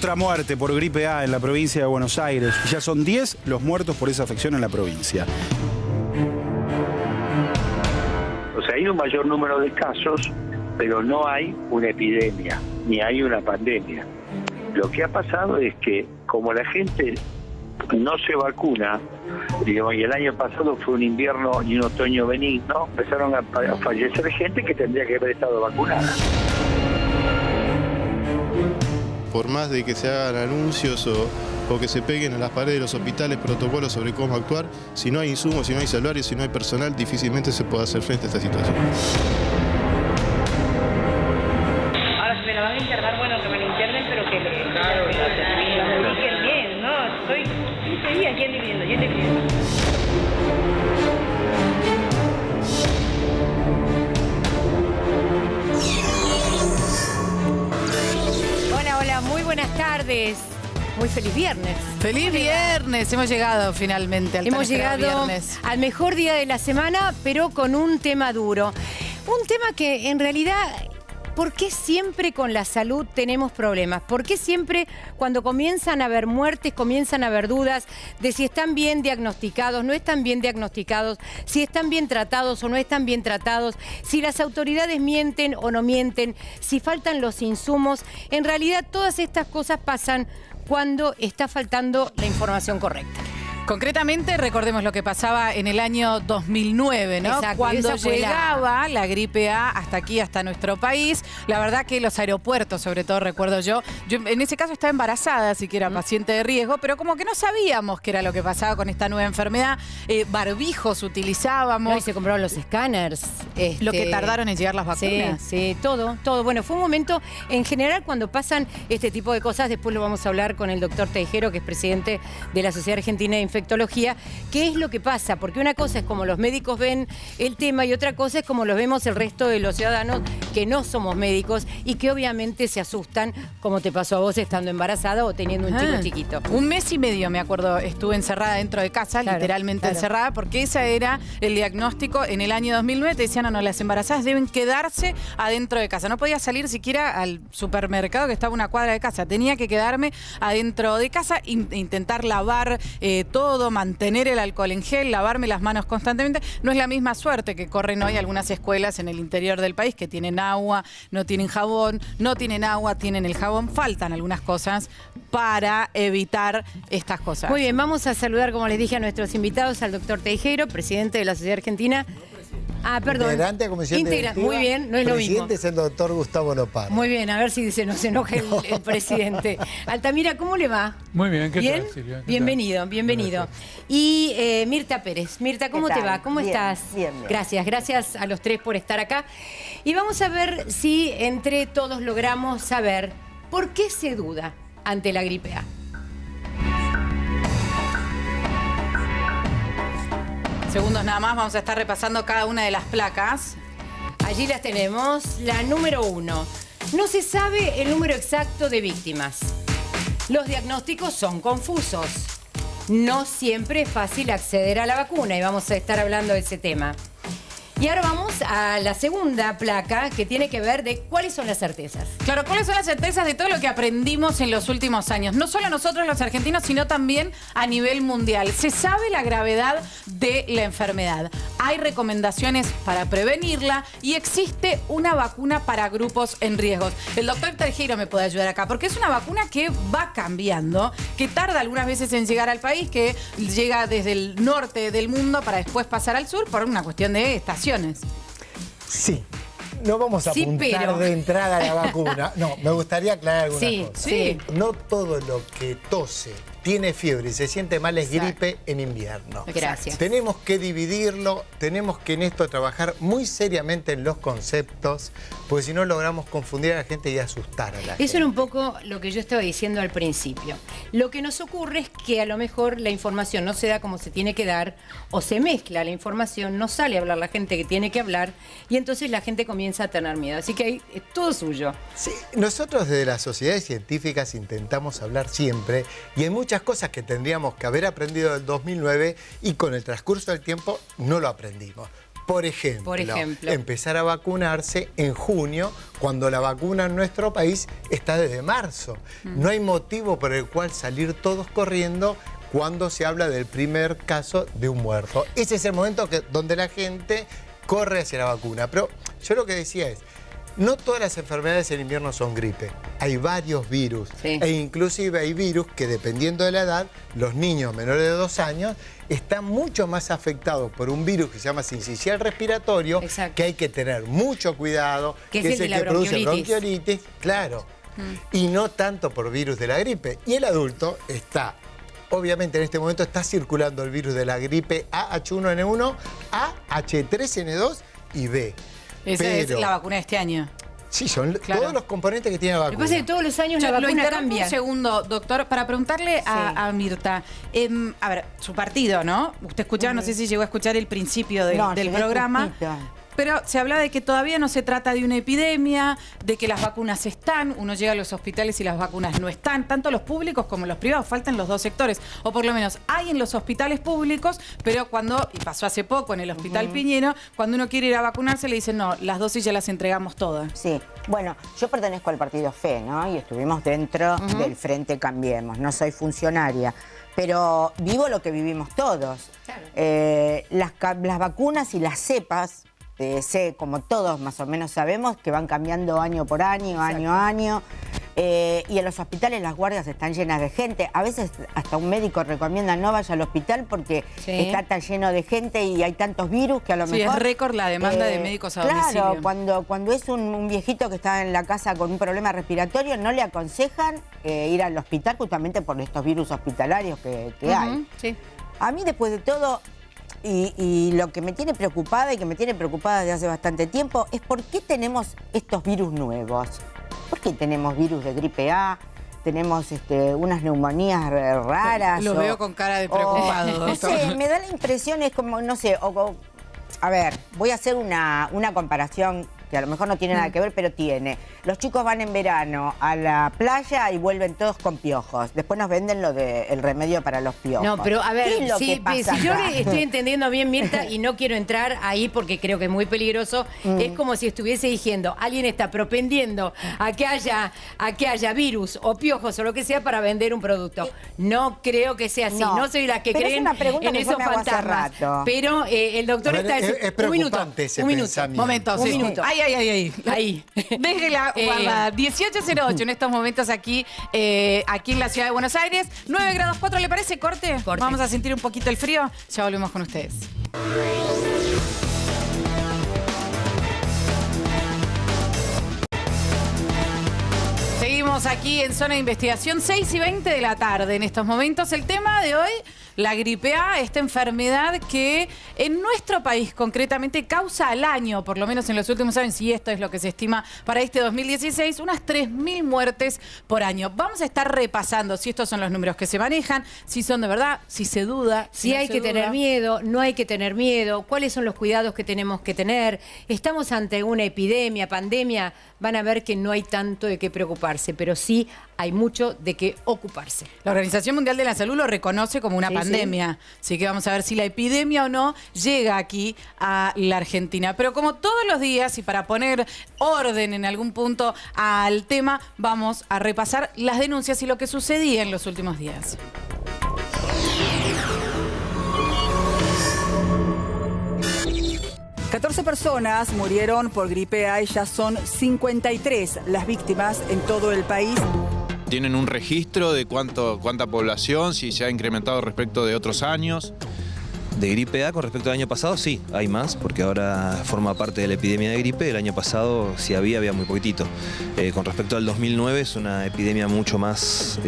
Otra muerte por gripe A en la provincia de Buenos Aires. Ya son 10 los muertos por esa afección en la provincia. O sea, hay un mayor número de casos, pero no hay una epidemia, ni hay una pandemia. Lo que ha pasado es que, como la gente no se vacuna, digamos, y el año pasado fue un invierno y un otoño benigno, empezaron a fallecer gente que tendría que haber estado vacunada. Por más de que se hagan anuncios o que se peguen en las paredes de los hospitales protocolos sobre cómo actuar, si no hay insumos, si no hay salarios, si no hay personal, difícilmente se puede hacer frente a esta situación. Ahora, si me la van a internar, bueno, que me la internen, pero que me mediquen bien, ¿no? Estoy 15 días yendo y viniendo. Hola, muy buenas tardes. Muy feliz viernes. ¡Feliz viernes! Hemos llegado finalmente al viernes. Al mejor día de la semana, pero con un tema duro. Un tema que en realidad... ¿Por qué siempre con la salud tenemos problemas? ¿Por qué siempre cuando comienzan a haber muertes, comienzan a haber dudas de si están bien diagnosticados, no están bien diagnosticados, si están bien tratados o no están bien tratados, si las autoridades mienten o no mienten, si faltan los insumos? En realidad todas estas cosas pasan cuando está faltando la información correcta. Concretamente, recordemos lo que pasaba en el año 2009, ¿no? Exacto, cuando llegaba la gripe A hasta aquí, hasta nuestro país. La verdad que los aeropuertos, sobre todo, recuerdo yo en ese caso estaba embarazada, así que era paciente de riesgo, pero como que no sabíamos qué era lo que pasaba con esta nueva enfermedad. Barbijos utilizábamos. No, y se compraron los escáneres. Lo que tardaron en llegar las vacunas. Sí, todo. Bueno, fue un momento, en general, cuando pasan este tipo de cosas, después lo vamos a hablar con el doctor Teijero, que es presidente de la Sociedad Argentina de Infectología, qué es lo que pasa, porque una cosa es como los médicos ven el tema y otra cosa es como los vemos el resto de los ciudadanos que no somos médicos y que obviamente se asustan, como te pasó a vos estando embarazada o teniendo un chico chiquito. 1 mes y medio, me acuerdo, estuve encerrada dentro de casa, literalmente encerrada, porque ese era el diagnóstico en el año 2009. Te decían, no, las embarazadas deben quedarse adentro de casa. No podía salir siquiera al supermercado que estaba a una cuadra de casa. Tenía que quedarme adentro de casa, intentar lavar todo, mantener el alcohol en gel, lavarme las manos constantemente. No es la misma suerte que corren hoy algunas escuelas en el interior del país que tienen agua, no tienen jabón, no tienen agua, tienen el jabón. Faltan algunas cosas para evitar estas cosas. Muy bien, vamos a saludar, como les dije, a nuestros invitados, al doctor Teijero, presidente de la Sociedad Argentina. Perdón. Integrante de comisión directiva. Muy bien, no es lo mismo. Presidente es el doctor Gustavo Lopar. Muy bien, a ver si se nos enoja el presidente. Altamira, ¿cómo le va? Muy bien, ¿qué ¿Bien? tal, Silvia? Bienvenido. Y Mirta Pérez. Mirta, ¿cómo te va? ¿Cómo estás? Bien. Gracias a los tres por estar acá. Y vamos a ver si entre todos logramos saber por qué se duda ante la gripe A. Segundos nada más, vamos a estar repasando cada una de las placas. Allí las tenemos. La número 1. No se sabe el número exacto de víctimas. Los diagnósticos son confusos. No siempre es fácil acceder a la vacuna y vamos a estar hablando de ese tema. Y ahora vamos a la segunda placa, que tiene que ver de cuáles son las certezas. Claro, cuáles son las certezas de todo lo que aprendimos en los últimos años. No solo nosotros los argentinos, sino también a nivel mundial. Se sabe la gravedad de la enfermedad. Hay recomendaciones para prevenirla y existe una vacuna para grupos en riesgo. El doctor Teijero me puede ayudar acá, porque es una vacuna que va cambiando, que tarda algunas veces en llegar al país, que llega desde el norte del mundo para después pasar al sur por una cuestión de estación. Sí, no vamos a apuntar de entrada a la vacuna. No, me gustaría aclarar alguna cosa. Sí. No todo lo que tose, tiene fiebre y se siente mal es gripe en invierno. Gracias. Tenemos que dividirlo, tenemos que en esto trabajar muy seriamente en los conceptos, porque si no logramos confundir a la gente y asustar a la gente. Eso era un poco lo que yo estaba diciendo al principio. Lo que nos ocurre es que a lo mejor la información no se da como se tiene que dar, o se mezcla la información, no sale a hablar la gente que tiene que hablar, y entonces la gente comienza a tener miedo. Así que ahí es todo suyo. Sí, nosotros desde las sociedades científicas intentamos hablar siempre, y hay muchas cosas que tendríamos que haber aprendido del 2009 y con el transcurso del tiempo no lo aprendimos. Por ejemplo, empezar a vacunarse en junio, cuando la vacuna en nuestro país está desde marzo. No hay motivo por el cual salir todos corriendo cuando se habla del primer caso de un muerto. Ese es el momento donde la gente corre hacia la vacuna. Pero yo lo que decía es, no todas las enfermedades en invierno son gripe. Hay varios virus. Sí. E inclusive hay virus que, dependiendo de la edad, los niños menores de 2 años están mucho más afectados por un virus que se llama sincicial respiratorio, que hay que tener mucho cuidado, que es el que produce bronquiolitis, claro, y no tanto por virus de la gripe. Y el adulto está, obviamente en este momento está circulando el virus de la gripe A, H1N1, A, H3N2 y B. Esa es la vacuna de este año. Sí, son todos los componentes que tiene la vacuna. Lo que pasa es que todos los años la vacuna cambia. Un segundo, doctor, para preguntarle a Mirta. A ver, su partido, ¿no? Usted escuchaba, no sé si llegó a escuchar el principio del programa. Pero se habla de que todavía no se trata de una epidemia, de que las vacunas están, uno llega a los hospitales y las vacunas no están, tanto los públicos como los privados, faltan los dos sectores, o por lo menos hay en los hospitales públicos, pero cuando, y pasó hace poco en el Hospital Piñero, cuando uno quiere ir a vacunarse le dicen, no, las dosis ya las entregamos todas. Sí, bueno, yo pertenezco al partido FE, ¿no? Y estuvimos dentro del Frente Cambiemos, no soy funcionaria, pero vivo lo que vivimos todos. Claro. Las vacunas y las cepas, como todos más o menos sabemos, que van cambiando año por año, año a año. Y en los hospitales las guardias están llenas de gente. A veces hasta un médico recomienda no vaya al hospital porque está tan lleno de gente y hay tantos virus que a lo mejor... Sí, es récord la demanda de médicos a domicilio. Claro, cuando es un viejito que está en la casa con un problema respiratorio, no le aconsejan ir al hospital justamente por estos virus hospitalarios que hay. Sí. A mí, después de todo... Y lo que me tiene preocupada y que me tiene preocupada desde hace bastante tiempo es por qué tenemos estos virus nuevos. ¿Por qué tenemos virus de gripe A? Tenemos unas neumonías raras. Lo veo con cara de preocupado. No sé, me da la impresión, es como, no sé, a ver, voy a hacer una comparación que a lo mejor no tiene nada que ver, pero tiene. Los chicos van en verano a la playa y vuelven todos con piojos. Después nos venden el remedio para los piojos. No, pero a ver, si yo le estoy entendiendo bien, Mirta, y no quiero entrar ahí porque creo que es muy peligroso, es como si estuviese diciendo, alguien está propendiendo a que haya virus o piojos o lo que sea para vender un producto. No creo que sea así. No soy la que creen en esos fantasmas. Pero el doctor está... Es preocupante ese pensamiento. Un minuto. Ahí. Déjela guardada. 18:08 en estos momentos aquí en la ciudad de Buenos Aires. 9 grados 4, ¿le parece? ¿Corte? Vamos a sentir un poquito el frío. Ya volvemos con ustedes. Seguimos aquí en Zona de Investigación, 6:20 de la tarde en estos momentos. El tema de hoy, la gripe A, esta enfermedad que en nuestro país concretamente causa al año, por lo menos en los últimos años, y esto es lo que se estima para este 2016, unas 3.000 muertes por año. Vamos a estar repasando si estos son los números que se manejan, si son de verdad, si se duda. Si hay que tener miedo, no hay que tener miedo, cuáles son los cuidados que tenemos que tener. Estamos ante una epidemia, pandemia, van a ver que no hay tanto de qué preocuparse, pero sí hay mucho de qué ocuparse. La Organización Mundial de la Salud lo reconoce como una pandemia, así que vamos a ver si la epidemia o no llega aquí a la Argentina. Pero como todos los días, y para poner orden en algún punto al tema, vamos a repasar las denuncias y lo que sucedía en los últimos días. ...14 personas murieron por gripe A y ya son 53 las víctimas en todo el país. ¿Tienen un registro de cuánta población, si se ha incrementado respecto de otros años? De gripe A con respecto al año pasado, sí, hay más, porque ahora forma parte de la epidemia de gripe. El año pasado, si había muy poquitito. Con respecto al 2009, es una epidemia mucho más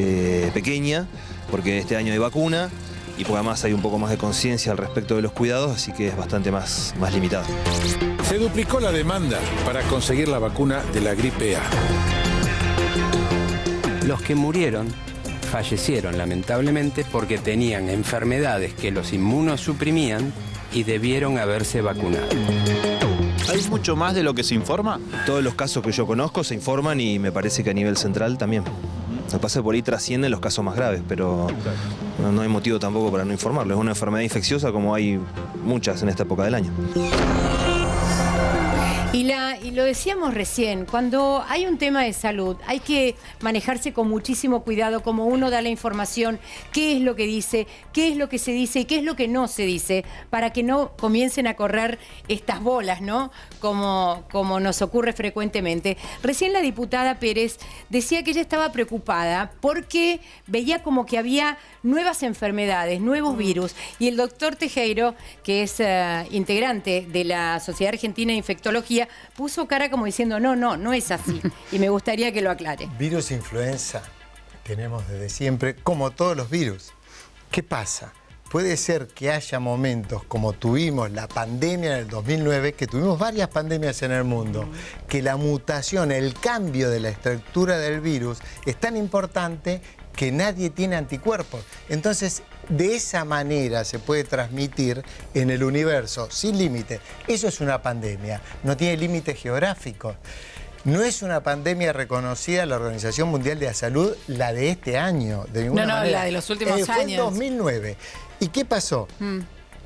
pequeña, porque este año hay vacuna y porque además hay un poco más de conciencia al respecto de los cuidados, así que es bastante más limitado. Se duplicó la demanda para conseguir la vacuna de la gripe A. Los que murieron fallecieron lamentablemente porque tenían enfermedades que los inmunosuprimían y debieron haberse vacunado. ¿Hay mucho más de lo que se informa? Todos los casos que yo conozco se informan y me parece que a nivel central también. Lo que pasa es que por ahí trascienden los casos más graves, pero No hay motivo tampoco para no informarlo. Es una enfermedad infecciosa como hay muchas en esta época del año. Y lo decíamos recién, cuando hay un tema de salud hay que manejarse con muchísimo cuidado, como uno da la información, qué es lo que dice, qué es lo que se dice y qué es lo que no se dice, para que no comiencen a correr estas bolas, ¿no? Como nos ocurre frecuentemente. Recién la diputada Pérez decía que ella estaba preocupada porque veía como que había nuevas enfermedades, nuevos virus, y el doctor Tejero, que es integrante de la Sociedad Argentina de Infectología, puso cara como diciendo, no es así, y me gustaría que lo aclare. Virus influenza tenemos desde siempre, como todos los virus. ¿Qué pasa? Puede ser que haya momentos como tuvimos la pandemia en el 2009, que tuvimos varias pandemias en el mundo, que la mutación, el cambio de la estructura del virus es tan importante que nadie tiene anticuerpos. Entonces, de esa manera se puede transmitir en el universo sin límite. Eso es una pandemia, no tiene límites geográficos. No es una pandemia reconocida la Organización Mundial de la Salud, la de este año, de ninguna manera. La de los últimos años. Fue en 2009. ¿Y qué pasó?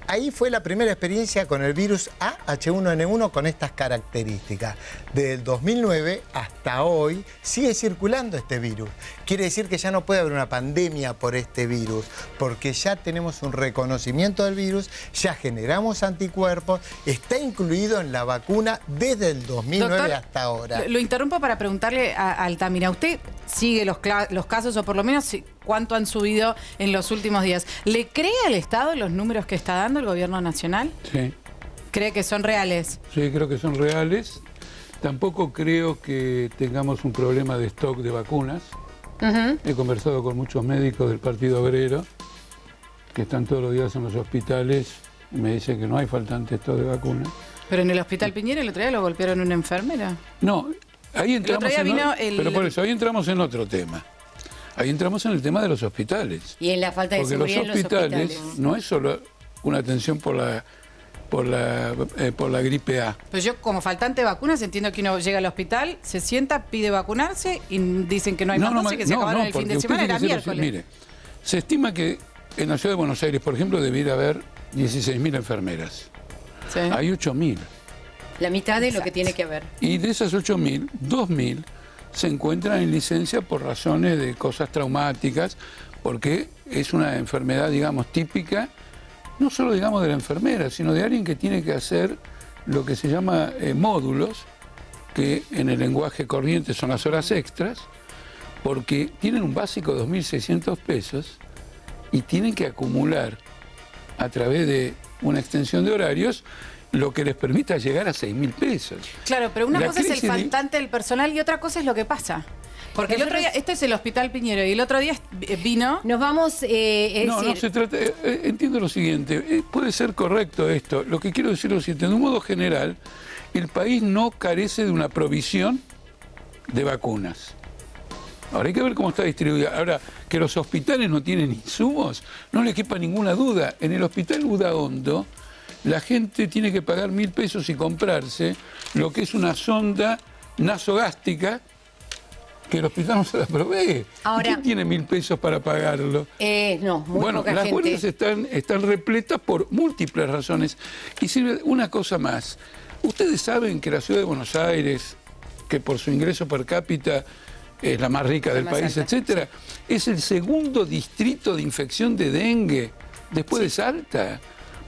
Ahí fue la primera experiencia con el virus H1N1 con estas características. Desde el 2009 hasta hoy sigue circulando este virus. Quiere decir que ya no puede haber una pandemia por este virus, porque ya tenemos un reconocimiento del virus, ya generamos anticuerpos, está incluido en la vacuna desde el 2009 Doctor, hasta ahora. Lo interrumpo para preguntarle a Altamira. ¿Usted sigue los casos, o por lo menos cuánto han subido en los últimos días? ¿Le cree al Estado los números que está dando el gobierno nacional? Sí. ¿Cree que son reales? Sí, creo que son reales. Tampoco creo que tengamos un problema de stock de vacunas. He conversado con muchos médicos del Partido Obrero que están todos los días en los hospitales y me dicen que no hay faltante stock de vacunas. ¿Pero en el Hospital Piñera el otro día lo golpearon una enfermera? No, ahí entramos pero por eso, ahí entramos en otro tema. Ahí entramos en el tema de los hospitales. Y en la falta de seguridad en los hospitales. No es solo una atención por la gripe A. Pues yo, como faltante de vacunas, entiendo que uno llega al hospital, se sienta, pide vacunarse y dicen que no hay más dosis, que se acabaron el fin de semana, era miércoles. Mire, se estima que en la ciudad de Buenos Aires, por ejemplo, debiera haber 16.000 enfermeras. Sí. Hay 8.000. La mitad de lo que tiene que haber. Y de esas 8.000, 2.000 se encuentran en licencia por razones de cosas traumáticas, porque es una enfermedad, digamos, típica, no solo, digamos, de la enfermera, sino de alguien que tiene que hacer lo que se llama módulos, que en el lenguaje corriente son las horas extras, porque tienen un básico de 2.600 pesos y tienen que acumular a través de una extensión de horarios lo que les permita llegar a 6.000 pesos. Claro, pero una cosa es el faltante del personal y otra cosa es lo que pasa. Porque el otro día, este es el Hospital Piñero, y el otro día vino... Nos vamos... no se trata... entiendo lo siguiente, puede ser correcto esto. Lo que quiero decir es lo siguiente, de un modo general, el país no carece de una provisión de vacunas. Ahora hay que ver cómo está distribuida. Ahora, que los hospitales no tienen insumos, no le quepa ninguna duda. En el Hospital Udaondo, la gente tiene que pagar 1.000 pesos y comprarse lo que es una sonda nasogástrica que el hospital no se la provee. Ahora, ¿quién tiene 1.000 pesos para pagarlo? No, muy poca las gente. huelgas están repletas por múltiples razones. Y sirve una cosa más. Ustedes saben que la ciudad de Buenos Aires, que por su ingreso per cápita es la más rica del país, etcétera, es el segundo distrito de infección de dengue después de Salta,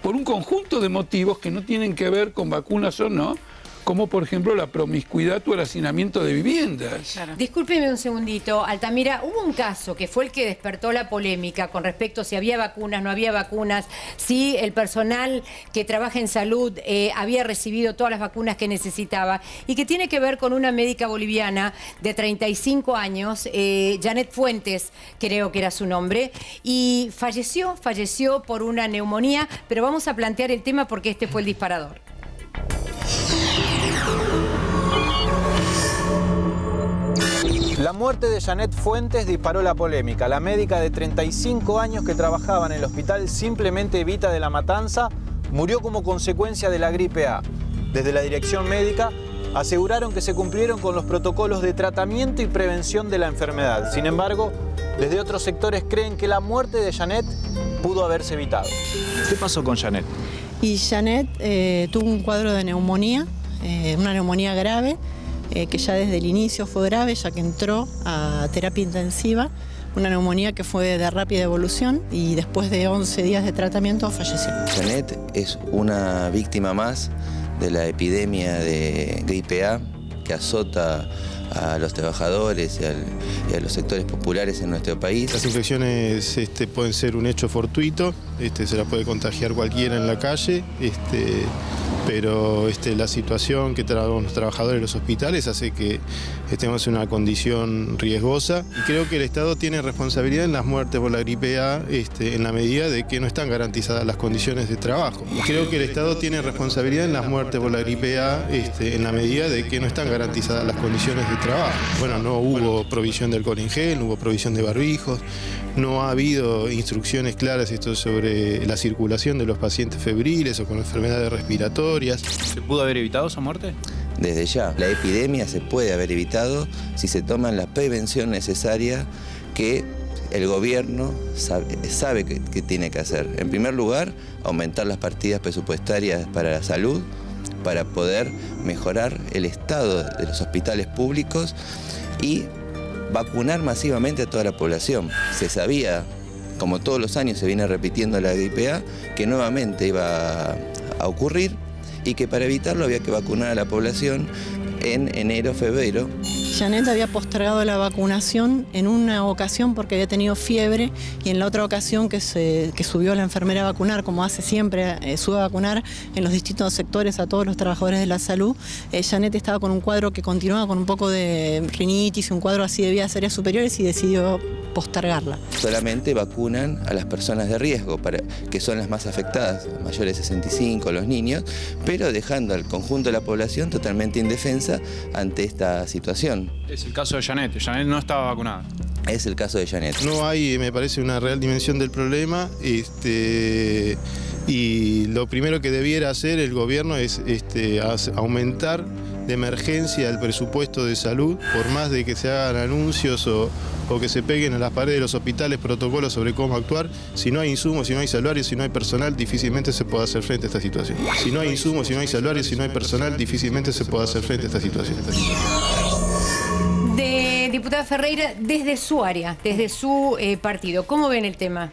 por un conjunto de motivos que no tienen que ver con vacunas o no, como por ejemplo la promiscuidad o el hacinamiento de viviendas. Claro. Discúlpeme un segundito, Altamira, hubo un caso que fue el que despertó la polémica con respecto a si había vacunas, no había vacunas, si el personal que trabaja en salud había recibido todas las vacunas que necesitaba, y que tiene que ver con una médica boliviana de 35 años, Janet Fuentes, creo que era su nombre, y falleció por una neumonía, pero vamos a plantear el tema porque este fue el disparador. La muerte de Janet Fuentes disparó la polémica. La médica de 35 años que trabajaba en el hospital Simplemente Evita de La Matanza murió como consecuencia de la gripe A. Desde la dirección médica aseguraron que se cumplieron con los protocolos de tratamiento y prevención de la enfermedad. Sin embargo, Desde otros sectores creen que la muerte de Janet pudo haberse evitado. ¿Qué pasó con Janet? Y Janet tuvo un cuadro de neumonía, una neumonía grave, que ya desde el inicio fue grave, ya que entró a terapia intensiva, una neumonía que fue de rápida evolución y después de 11 días de tratamiento falleció. Janet es una víctima más de la epidemia de gripe A que azota a los trabajadores y a los sectores populares en nuestro país. Las infecciones pueden ser un hecho fortuito, se las puede contagiar cualquiera en la calle, pero la situación que los trabajadores de los hospitales hace que estemos en una condición riesgosa y creo que el Estado tiene responsabilidad en las muertes por la gripe A en la medida de que no están garantizadas las condiciones de trabajo. Y creo que el Estado tiene responsabilidad en las muertes por la gripe A en la medida de que no están garantizadas las condiciones de trabajo. Bueno, no hubo provisión de alcohol en gel, no hubo provisión de barbijos, no ha habido instrucciones claras sobre la circulación de los pacientes febriles o con enfermedades respiratorias. ¿Se pudo haber evitado esa muerte? Desde ya, la epidemia se puede haber evitado si se toma la prevención necesaria que el gobierno sabe que tiene que hacer. En primer lugar, aumentar las partidas presupuestarias para la salud, para poder mejorar el estado de los hospitales públicos y vacunar masivamente a toda la población. Se sabía, como todos los años se viene repitiendo la gripe A, que nuevamente iba a ocurrir y que para evitarlo había que vacunar a la población en enero, febrero. Janet había postergado la vacunación en una ocasión porque había tenido fiebre y en la otra ocasión que subió la enfermera a vacunar, como hace siempre, sube a vacunar en los distintos sectores a todos los trabajadores de la salud. Janet estaba con un cuadro que continuaba con un poco de rinitis, un cuadro así de vías aéreas superiores y decidió postergarla. Solamente vacunan a las personas de riesgo, que son las más afectadas, mayores de 65, los niños, pero dejando al conjunto de la población totalmente indefensa ante esta situación. Es el caso de Janet. Janet no estaba vacunada. Es el caso de Janet. No hay, me parece, una real dimensión del problema. Y lo primero que debiera hacer el gobierno es aumentar de emergencia el presupuesto de salud, por más de que se hagan anuncios o que se peguen a las paredes de los hospitales protocolos sobre cómo actuar. Si no hay insumos, si no hay salarios, si no hay personal, difícilmente se puede hacer frente a esta situación. Si no hay insumos, si no hay salarios, si no hay personal, difícilmente se puede hacer frente a esta situación. Diputada Ferreira, desde su área, desde su partido, ¿cómo ven el tema?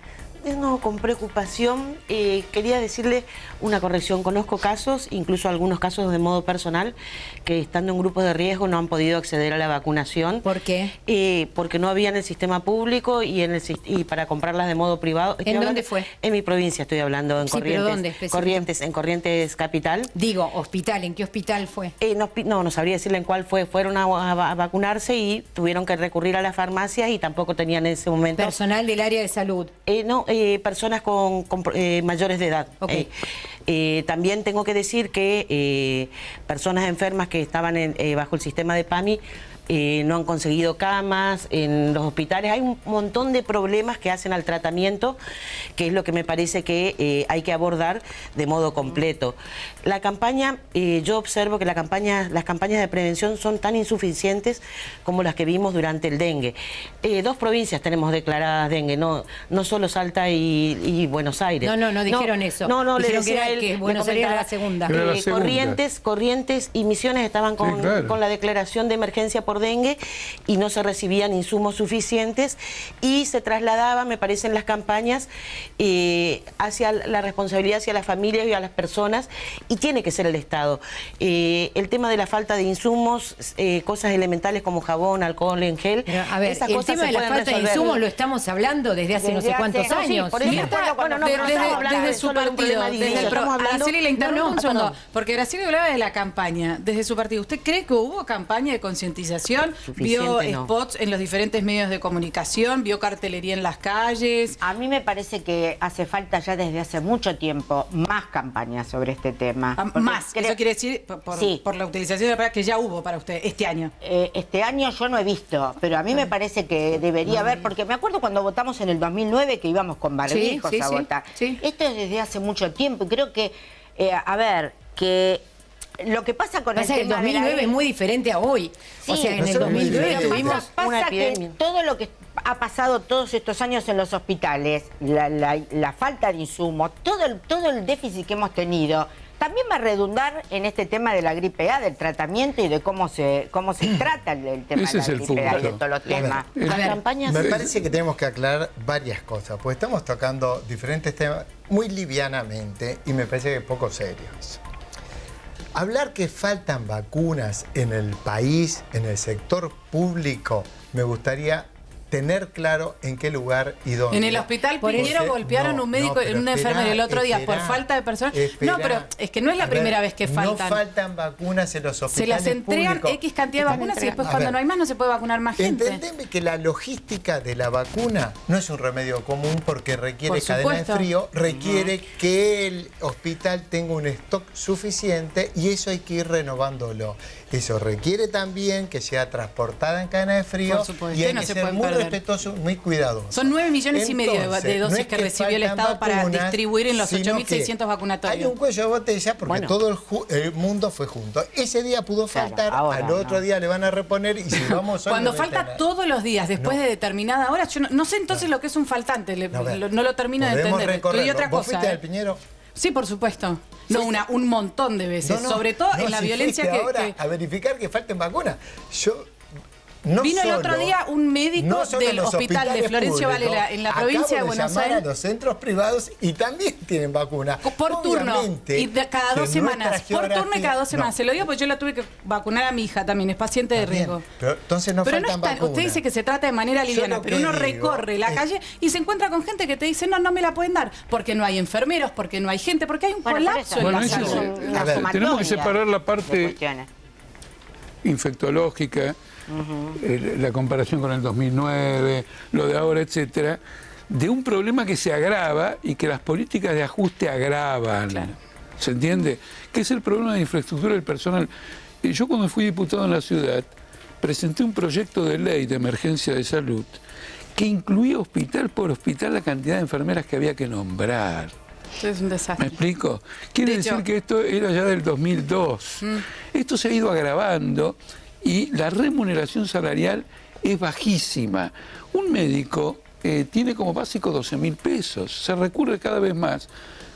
No, con preocupación. Quería decirle una corrección. Conozco casos, incluso algunos casos de modo personal, que estando en grupos de riesgo no han podido acceder a la vacunación. ¿Por qué? Porque no había en el sistema público y para comprarlas de modo privado. ¿En dónde fue? En mi provincia estoy hablando, en Corrientes. ¿Pero dónde? Corrientes, en Corrientes Capital. Digo, hospital, ¿en qué hospital fue? No sabría decirle en cuál fue. Fueron a vacunarse y tuvieron que recurrir a las farmacias y tampoco tenían en ese momento... ¿Personal del área de salud? No, personas con mayores de edad. Okay. También tengo que decir que personas enfermas que estaban bajo el sistema de PAMI no han conseguido camas en los hospitales. Hay un montón de problemas que hacen al tratamiento, que es lo que me parece que hay que abordar de modo completo. La campaña, yo observo que las campañas de prevención son tan insuficientes como las que vimos durante el dengue. 2 provincias tenemos declaradas dengue, no solo Salta y Buenos Aires. No dijeron eso. No, dijeron le decía que Buenos Aires era la segunda. Corrientes y Misiones estaban con la declaración de emergencia por dengue y no se recibían insumos suficientes y se trasladaba, me parece, en las campañas hacia la responsabilidad hacia las familias y a las personas, y tiene que ser el Estado. El tema de la falta de insumos, cosas elementales como jabón, alcohol en gel. Pero, a ver, el tema de la falta de insumos lo estamos hablando desde hace no sé cuántos años. Sí, por eso desde su partido, Araceli, le interrumpo un segundo, porque Araceli hablaba de la campaña. Desde su partido, ¿usted cree que hubo campaña de concientización? ¿Vio spots en los diferentes medios de comunicación? ¿Vio cartelería en las calles? A mí me parece que hace falta ya desde hace mucho tiempo más campañas sobre este tema. Más, eso quiere decir por la utilización de la palabra que ya hubo para usted este año. Este año yo no he visto, pero a mí me parece que debería haber, porque me acuerdo cuando votamos en el 2009 que íbamos con barbijos a votar. Esto es desde hace mucho tiempo y creo que, lo que pasa con el tema del 2009 es muy diferente a hoy. Sí, o sea, en el 2009 tuvimos una epidemia. Todo lo que ha pasado todos estos años en los hospitales, la falta de insumos, todo el déficit que hemos tenido, también va a redundar en este tema de la gripe A, del tratamiento y de cómo se trata el tema de la gripe A y de todos los temas. Me parece que tenemos que aclarar varias cosas, porque estamos tocando diferentes temas muy livianamente y me parece que poco serios. Hablar que faltan vacunas en el país, en el sector público, me gustaría tener claro en qué lugar y dónde. En el hospital Piñero golpearon un médico, un enfermero el otro día por falta de personal. No, pero es que no es la primera vez que faltan. No faltan vacunas en los hospitales públicos. Se las entregan X cantidad de vacunas y después cuando no hay más no se puede vacunar más gente. Entendeme que la logística de la vacuna no es un remedio común porque requiere cadena de frío, requiere que el hospital tenga un stock suficiente y eso hay que ir renovándolo. Eso requiere también que sea transportada en cadena de frío y hay que ser muy respetuoso, muy cuidadoso. Son 9,5 millones de dosis que recibió el Estado para distribuir en los 8.600 vacunatorios. Hay un cuello de botella porque todo el mundo fue junto. Ese día pudo faltar, al otro día le van a reponer y si vamos hoy cuando falta todos los días, después de determinada hora, yo no sé entonces lo que es un faltante, no lo termino de entender. Y otra ¿Vos cosa, fuiste al Piñero? Sí, por supuesto. No, un montón de veces. Sobre todo en la violencia que... a verificar que falten vacunas. Vino el otro día un médico del hospital de Florencio Varela en la provincia de Buenos Aires. A los centros privados y también tienen vacuna. Por turno. Y cada 2 semanas. Por turno y cada 2 semanas. Se lo digo porque yo la tuve que vacunar a mi hija también. Es paciente de riesgo. Pero entonces no faltan vacunas. Usted dice que se trata de manera liviana, pero uno recorre la calle y se encuentra con gente que te dice no me la pueden dar. Porque no hay enfermeros, porque no hay gente, porque hay un colapso en la salud. Tenemos que separar la parte infectológica, la comparación con el 2009, lo de ahora, etcétera, de un problema que se agrava y que las políticas de ajuste agravan. Claro. ¿Se entiende? Que es el problema de infraestructura del personal. Yo cuando fui diputado en la ciudad, presenté un proyecto de ley de emergencia de salud que incluía hospital por hospital la cantidad de enfermeras que había que nombrar. Es un desastre. ¿Me explico? Quiere decir que esto era ya del 2002. Esto se ha ido agravando y la remuneración salarial es bajísima. Un médico tiene como básico 12.000 pesos. Se recurre cada vez más,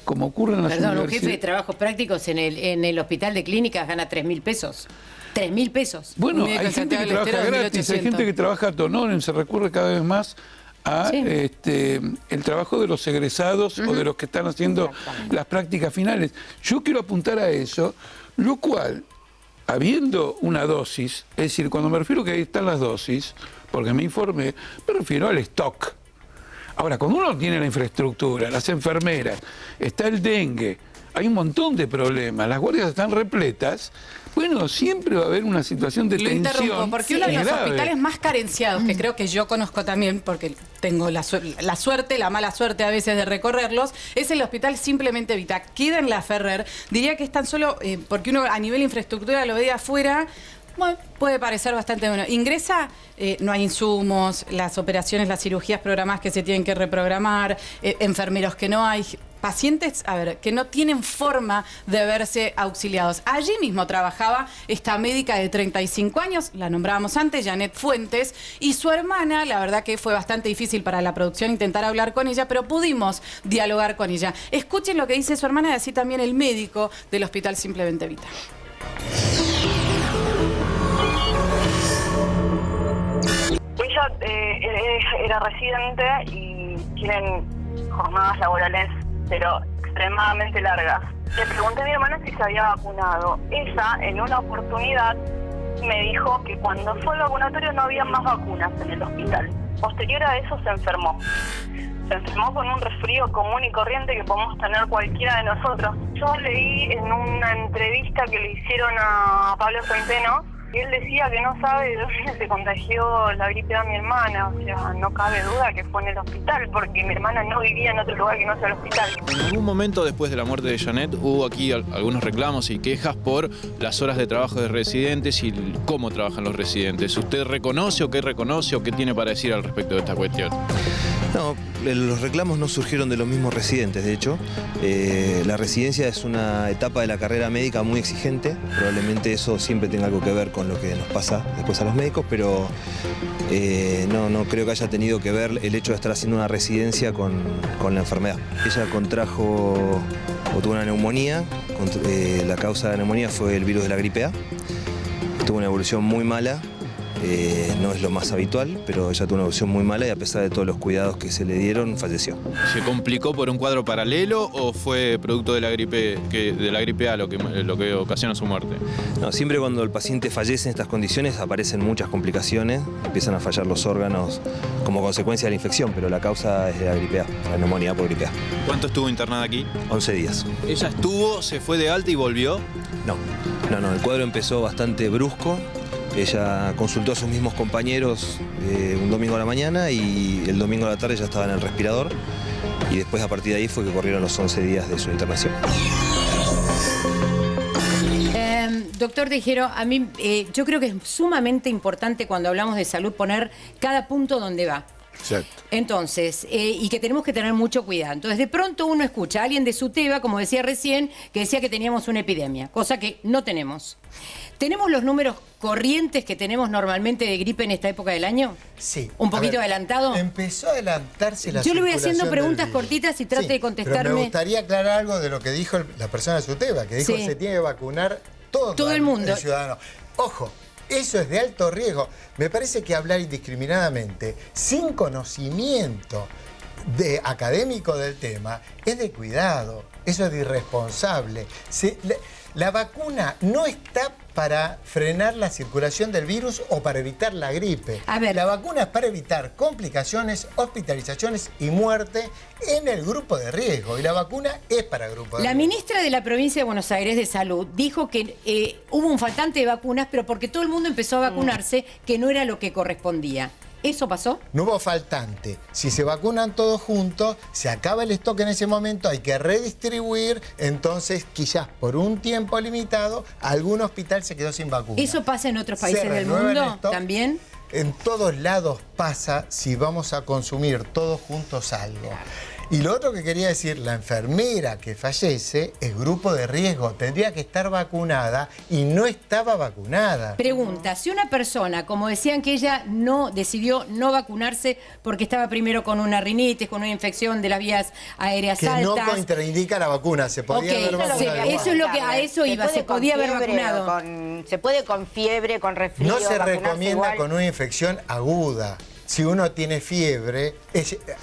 como ocurre en las universidades. Un jefe de trabajos prácticos en el hospital de clínicas gana 3.000 pesos. 3.000 pesos. Bueno, hay gente que trabaja gratis, hay gente que trabaja a tonoren, se recurre cada vez más a el trabajo de los egresados o de los que están haciendo las prácticas finales. Yo quiero apuntar a eso, lo cual, habiendo una dosis, es decir, cuando me refiero que ahí están las dosis, porque me informé, me refiero al stock. Ahora, cuando uno tiene la infraestructura, las enfermeras, está el dengue, hay un montón de problemas, las guardias están repletas, bueno, siempre va a haber una situación de tensión. Lo interrumpo, porque uno de los hospitales más carenciados, que creo que yo conozco también, porque tengo la suerte, la mala suerte a veces de recorrerlos, es el Hospital Simplemente Vita. Queda en La Ferrer. Diría que es tan solo, porque uno a nivel infraestructura lo ve de afuera, bueno, puede parecer bastante bueno. Ingresa, no hay insumos, las operaciones, las cirugías programadas que se tienen que reprogramar, enfermeros que no hay, pacientes, que no tienen forma de verse auxiliados. Allí mismo trabajaba esta médica de 35 años, la nombrábamos antes, Janet Fuentes, y su hermana, la verdad que fue bastante difícil para la producción intentar hablar con ella, pero pudimos dialogar con ella. Escuchen lo que dice su hermana y así también el médico del Hospital Simplemente Vita. Ella era residente y tienen jornadas laborales, pero extremadamente largas. Le pregunté a mi hermana si se había vacunado. Ella, en una oportunidad, me dijo que cuando fue al vacunatorio no había más vacunas en el hospital. Posterior a eso se enfermó. Se enfermó con un resfrío común y corriente que podemos tener cualquiera de nosotros. Yo leí en una entrevista que le hicieron a Pablo Centeno, y él decía que no sabe de dónde se contagió la gripe a mi hermana. O sea, no cabe duda que fue en el hospital, porque mi hermana no vivía en otro lugar que no sea el hospital. En algún momento después de la muerte de Janet hubo aquí algunos reclamos y quejas por las horas de trabajo de residentes y cómo trabajan los residentes. ¿Usted reconoce o qué tiene para decir al respecto de esta cuestión? No, los reclamos no surgieron de los mismos residentes, de hecho. La residencia es una etapa de la carrera médica muy exigente. Probablemente eso siempre tenga algo que ver con lo que nos pasa después a los médicos, pero no creo que haya tenido que ver el hecho de estar haciendo una residencia con la enfermedad. Ella contrajo o tuvo una neumonía. La causa de la neumonía fue el virus de la gripe A. Tuvo una evolución muy mala. No es lo más habitual, pero ella tuvo una evolución muy mala y a pesar de todos los cuidados que se le dieron, falleció. ¿Se complicó por un cuadro paralelo o fue producto de la gripe A lo que ocasiona su muerte? No, siempre cuando el paciente fallece en estas condiciones aparecen muchas complicaciones, empiezan a fallar los órganos como consecuencia de la infección, pero la causa es de la gripe A, la neumonía por gripe A. ¿Cuánto estuvo internada aquí? 11 días. ¿Ella estuvo, se fue de alta y volvió? No, el cuadro empezó bastante brusco. Ella consultó a sus mismos compañeros un domingo a la mañana y el domingo a la tarde ya estaba en el respirador y después a partir de ahí fue que corrieron los 11 días de su internación. Doctor Tejero, a mí yo creo que es sumamente importante cuando hablamos de salud poner cada punto donde va. Exacto. Entonces, y que tenemos que tener mucho cuidado. Entonces, de pronto uno escucha a alguien de SUTEBA, como decía recién, que decía que teníamos una epidemia, cosa que no tenemos. ¿Tenemos los números corrientes que tenemos normalmente de gripe en esta época del año? Sí. ¿Un poquito adelantado? Empezó a adelantarse la Yo le voy circulación haciendo preguntas del virus. cortitas y trate de contestarme. Pero me gustaría aclarar algo de lo que dijo la persona de SUTEBA, que dijo que se tiene que vacunar todo el mundo. El ciudadano. Ojo, eso es de alto riesgo. Me parece que hablar indiscriminadamente, sin conocimiento académico del tema, es de cuidado. Eso es de irresponsable. La vacuna no está para frenar la circulación del virus o para evitar la gripe. La vacuna es para evitar complicaciones, hospitalizaciones y muerte en el grupo de riesgo. Y la vacuna es para el grupo de riesgo. La ministra de la provincia de Buenos Aires de Salud dijo que hubo un faltante de vacunas, pero porque todo el mundo empezó a vacunarse, que no era lo que correspondía. ¿Eso pasó? No hubo faltante. Si se vacunan todos juntos, se acaba el stock en ese momento, hay que redistribuir, entonces quizás por un tiempo limitado, algún hospital se quedó sin vacuna. ¿Eso pasa en otros países del mundo también? En todos lados pasa si vamos a consumir todos juntos algo. Y lo otro que quería decir, la enfermera que fallece es grupo de riesgo, tendría que estar vacunada y no estaba vacunada. Pregunta, si una persona, como decían que ella decidió no vacunarse porque estaba primero con una rinitis, con una infección de las vías aéreas que altas... Que no contraindica la vacuna, se podía haber vacunado. Eso es lo que a eso iba, se podía haber vacunado. Se puede con fiebre, con resfrío. No se recomienda con una infección aguda. Si uno tiene fiebre,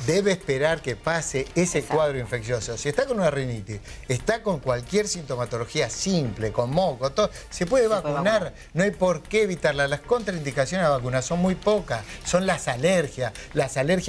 debe esperar que pase ese cuadro infeccioso. Si está con una rinitis, está con cualquier sintomatología simple, con moco, todo, se puede vacunar. No hay por qué evitarla. Las contraindicaciones a la vacuna son muy pocas. Son las alergias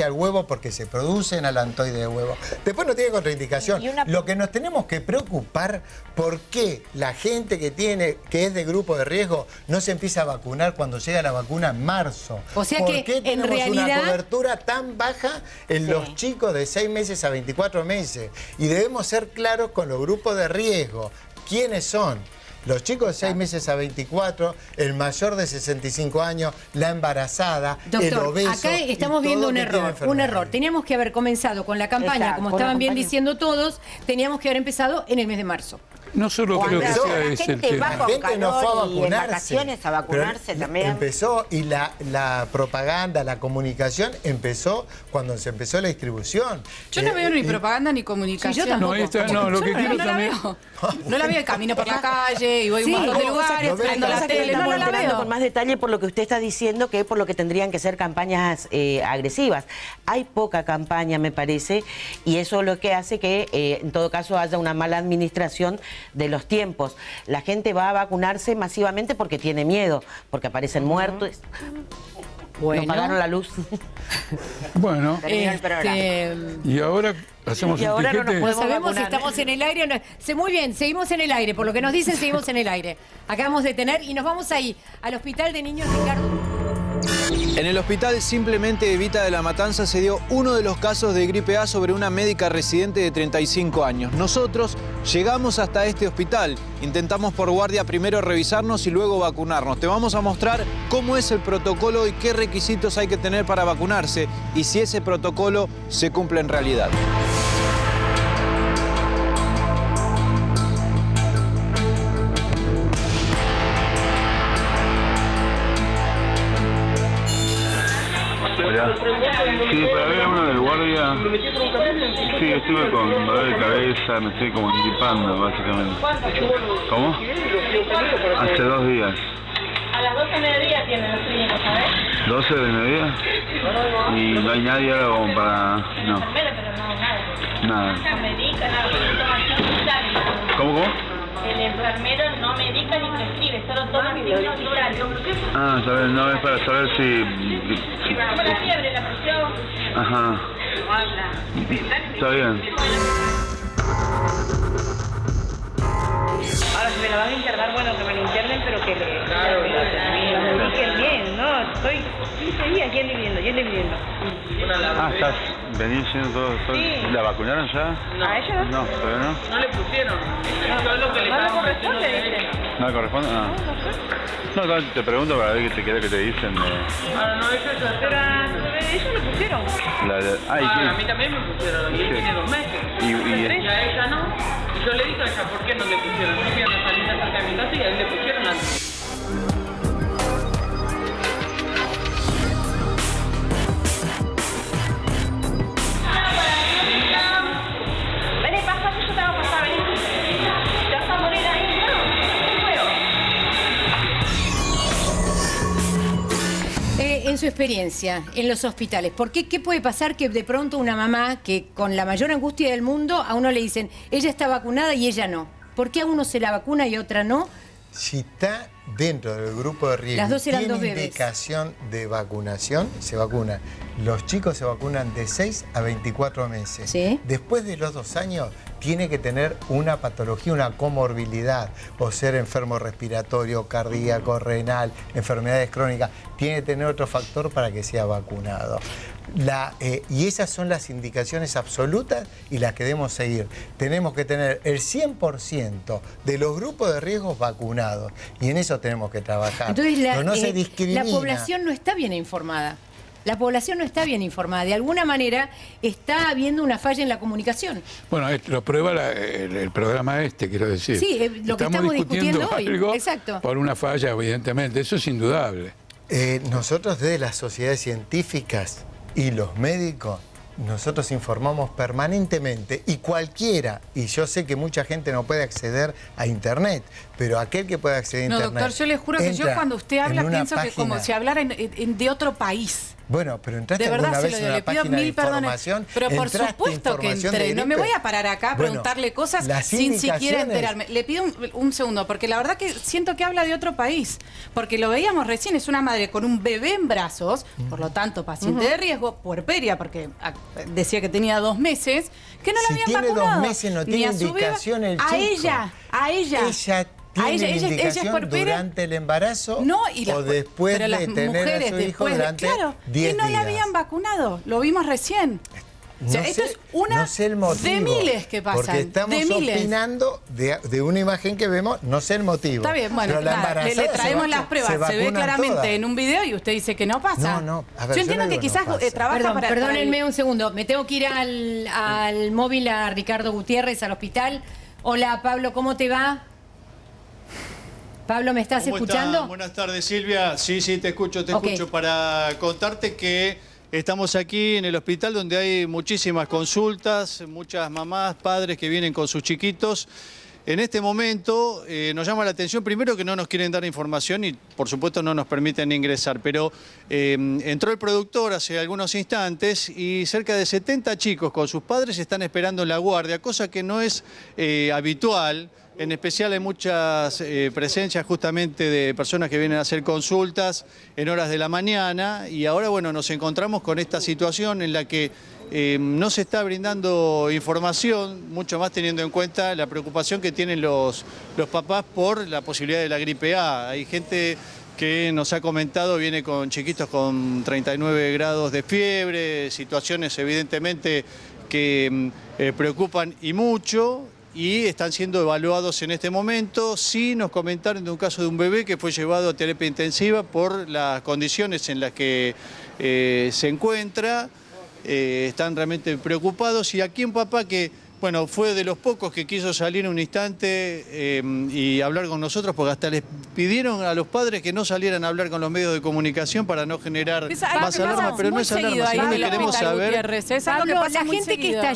al huevo porque se producen alantoides de huevo. Después no tiene contraindicación. Lo que nos tenemos que preocupar, ¿por qué la gente que es de grupo de riesgo no se empieza a vacunar cuando llega la vacuna en marzo? O sea que en realidad una cobertura tan baja en los chicos de 6 meses a 24 meses. Y debemos ser claros con los grupos de riesgo. ¿Quiénes son? Los chicos de 6 meses a 24, el mayor de 65 años, la embarazada, el obeso. Acá estamos viendo un error. Teníamos que haber comenzado con la campaña, como estaban bien diciendo todos, teníamos que haber empezado en el mes de marzo. No solo creo que sea ese el tema. La gente no fue a vacunarse. En vacaciones a vacunarse también. Empezó, y la propaganda, la comunicación empezó cuando se empezó la distribución. Yo no veo ni propaganda ni comunicación. Sí, yo tampoco. Lo que quiero también... No la veo, camino por la calle y voy a un montón de lugares, prendo la tele, no la veo. Con más detalle por lo que usted está diciendo, que es por lo que tendrían que ser campañas agresivas. Hay poca campaña, me parece, y eso es lo que hace que en todo caso haya una mala administración de los tiempos. La gente va a vacunarse masivamente porque tiene miedo, porque aparecen muertos. Nos pagaron la luz. Bueno. Y ahora hacemos y ahora no nos podemos sabemos vacunar. si estamos en el aire o no. Muy bien, seguimos en el aire. Por lo que nos dicen, seguimos en el aire. Acabamos de tener y nos vamos ahí, al Hospital de Niños Ricardo. En el hospital Simplemente Evita de La Matanza se dio uno de los casos de gripe A sobre una médica residente de 35 años. Nosotros llegamos hasta este hospital. Intentamos por guardia primero revisarnos y luego vacunarnos. Te vamos a mostrar cómo es el protocolo y qué requisitos hay que tener para vacunarse y si ese protocolo se cumple en realidad. Sí, para ver a uno del guardia. Sí, estuve con dolor de cabeza, me estoy como gripando, básicamente. ¿Cómo? Hace 2 días. A las 12 de mediodía tienen los clínicos, ¿sabes? ¿12 de mediodía? Y no hay nadie ahora como para... No. Nada. ¿Cómo? El enfermero no medica ni prescribe, solo toma signos vitales. Ah, está bien, no, es para saber si... Como la fiebre, la presión. Ajá. Está bien. Ahora, si me la van a internar, bueno, que me la internen, pero que me mediquen bien, ¿no? Estoy 15 días yendo y viniendo. Venís siendo todo. Sí. ¿La vacunaron ya? No. ¿A ella no? No, todavía no. No le pusieron. No le corresponde, dice. ¿No le corresponde? Ah. No, te pregunto para ver qué te dicen. Ahora no, eso es. Pero a ella le pusieron. A mí también me pusieron, y él tiene 2 meses. Y a ella no. Y yo le dije a ella, ¿por qué no le pusieron? No quiero salir cerca de mi casa y a él le pusieron antes. En su experiencia, en los hospitales, ¿qué puede pasar que de pronto una mamá que con la mayor angustia del mundo a uno le dicen, ella está vacunada y ella no? ¿Por qué a uno se la vacuna y a otra no? Si está dentro del grupo de riesgo, las dos eran tiene 2 bebés. Indicación de vacunación, se vacuna. Los chicos se vacunan de 6 a 24 meses. ¿Sí? Después de los 2 años tiene que tener una patología, una comorbilidad, o ser enfermo respiratorio, cardíaco, renal, enfermedades crónicas. Tiene que tener otro factor para que sea vacunado. Y esas son las indicaciones absolutas y las que debemos seguir. Tenemos que tener el 100% de los grupos de riesgo vacunados y en eso tenemos que trabajar. Entonces no se discrimina. La población no está bien informada. La población no está bien informada. De alguna manera está habiendo una falla en la comunicación. Bueno, lo prueba el programa quiero decir. Sí, lo que estamos discutiendo hoy. Algo exacto. Por una falla, evidentemente. Eso es indudable. Nosotros desde las sociedades científicas y los médicos, nosotros informamos permanentemente y cualquiera, y yo sé que mucha gente no puede acceder a internet, pero aquel que pueda acceder a internet... No, doctor, yo le juro que yo cuando usted habla pienso que como si hablara de otro país. Bueno, pero entraste de verdad, alguna vez en una página de información. Pero por supuesto que entré. No me voy a parar acá a preguntarle cosas sin siquiera enterarme. Le pido un segundo, porque la verdad que siento que habla de otro país. Porque lo veíamos recién, es una madre con un bebé en brazos, por lo tanto paciente de riesgo, puerperia, porque decía que tenía 2 meses, que no la habían vacunado. Si tiene 2 meses no tiene indicación el chico. A ella. ¿Tiene indicación durante el embarazo o después de tener a su hijo durante 10 días? Y no la habían vacunado, lo vimos recién. Esto es una de miles que pasan. Porque estamos opinando de una imagen que vemos, no sé el motivo. Está bien, bueno, le traemos las pruebas. Se ve claramente en un video y usted dice que no pasa. No, a ver, yo entiendo que quizás trabaja para... Perdónenme un segundo, me tengo que ir al móvil a Ricardo Gutiérrez, al hospital. Hola, Pablo, ¿cómo te va? Pablo, ¿me estás escuchando? ¿Cómo buenas tardes, Silvia. Sí, te escucho, escucho. Para contarte que estamos aquí en el hospital donde hay muchísimas consultas, muchas mamás, padres que vienen con sus chiquitos. En este momento nos llama la atención, primero que no nos quieren dar información y por supuesto no nos permiten ingresar, pero entró el productor hace algunos instantes y cerca de 70 chicos con sus padres están esperando en la guardia, cosa que no es habitual. En especial hay muchas presencias justamente de personas que vienen a hacer consultas en horas de la mañana y ahora, bueno, nos encontramos con esta situación en la que no se está brindando información, mucho más teniendo en cuenta la preocupación que tienen los papás por la posibilidad de la gripe A. Hay gente que nos ha comentado viene con chiquitos con 39 grados de fiebre, situaciones evidentemente que preocupan y mucho, y están siendo evaluados en este momento. Sí nos comentaron de un caso de un bebé que fue llevado a terapia intensiva por las condiciones en las que se encuentra. Están realmente preocupados, y aquí un papá que, bueno, fue de los pocos que quiso salir un instante y hablar con nosotros, porque hasta les pidieron a los padres que no salieran a hablar con los medios de comunicación para no generar más alarma, pero no es alarma, sino que queremos saber... Pablo, la gente que está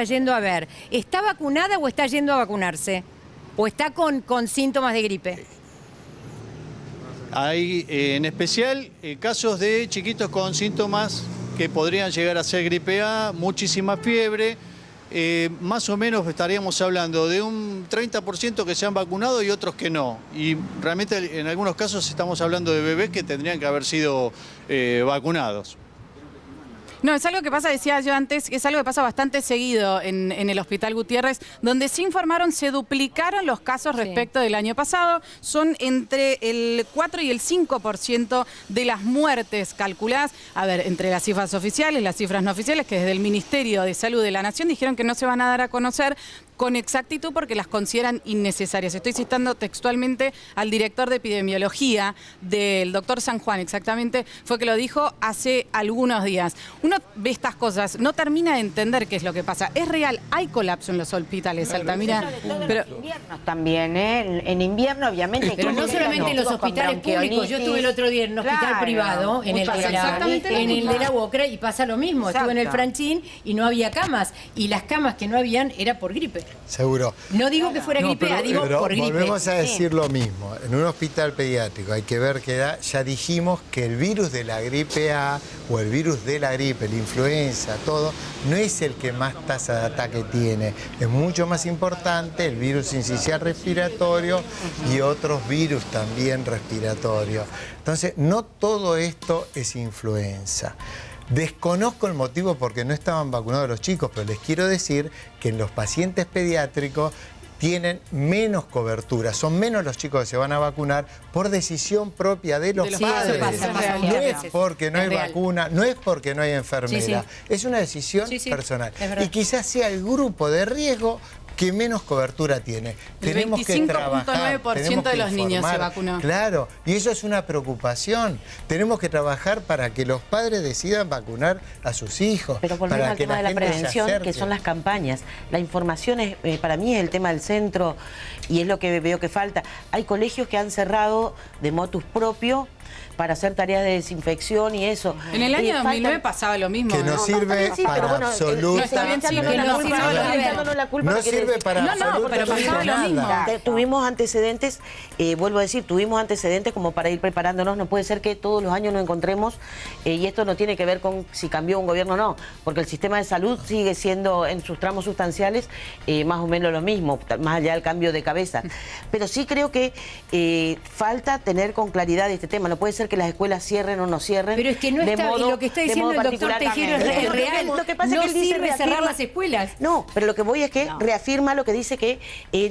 yendo a ver, ¿está vacunada o está yendo a vacunarse? ¿O está con síntomas de gripe? Hay en especial casos de chiquitos con síntomas que podrían llegar a ser gripe A, muchísima fiebre. Más o menos estaríamos hablando de un 30% que se han vacunado y otros que no. Y realmente en algunos casos estamos hablando de bebés que tendrían que haber sido vacunados. No, es algo que pasa, decía yo antes, es algo que pasa bastante seguido en el Hospital Gutiérrez, donde se informaron, se duplicaron los casos respecto del año pasado. Son entre el 4 y el 5% de las muertes calculadas. A ver, entre las cifras oficiales, las cifras no oficiales, que desde el Ministerio de Salud de la Nación dijeron que no se van a dar a conocer con exactitud porque las consideran innecesarias. Estoy citando textualmente al director de epidemiología del doctor San Juan, exactamente, fue que lo dijo hace algunos días. Uno ve estas cosas, no termina de entender qué es lo que pasa. Es real, hay colapso en los hospitales, Altamira. Pero en invierno también, ¿eh? En invierno, obviamente. Pero no solamente en los hospitales públicos. Yo estuve el otro día en un hospital privado, en el de la UOCRA, y pasa lo mismo. Estuve en el Franchín y no había camas. Y las camas que no habían era por gripe. Seguro. No digo que fuera gripe A, digo por gripe. Volvemos a decir lo mismo. En un hospital pediátrico hay que ver que ya dijimos que el virus de la gripe A o el virus de la gripe, la influenza, todo, no es el que más tasa de ataque tiene. Es mucho más importante el virus sincicial respiratorio y otros virus también respiratorios. Entonces, no todo esto es influenza. Desconozco el motivo porque no estaban vacunados los chicos, pero les quiero decir que en los pacientes pediátricos tienen menos cobertura, son menos los chicos que se van a vacunar por decisión propia de los padres. No es porque no hay vacuna, no es porque no hay enfermera, es una decisión personal. Y quizás sea el grupo de riesgo que menos cobertura tiene. Tenemos que trabajar. 25.9% de los niños se vacunó. Claro, y eso es una preocupación. Tenemos que trabajar para que los padres decidan vacunar a sus hijos. Pero volvemos al tema de la prevención, que son las campañas. La información es, para mí, es el tema del centro y es lo que veo que falta. Hay colegios que han cerrado de motus propio para hacer tareas de desinfección y eso. En el año 2009 pasaba lo mismo. Que no sirve para absolutamente No sirve para absolutamente nada. Tuvimos antecedentes, vuelvo a decir, tuvimos antecedentes como para ir preparándonos. No puede ser que todos los años nos encontremos, y esto no tiene que ver con si cambió un gobierno o no, porque el sistema de salud sigue siendo en sus tramos sustanciales más o menos lo mismo, más allá del cambio de cabeza. Pero sí creo que falta tener con claridad este tema. No puede ser que las escuelas cierren o no cierren. Pero es que no está, lo que está diciendo el doctor Tejero es real. Lo que pasa no es que él dice sirve cerrar las escuelas. No, pero lo que voy es que reafirma lo que dice, que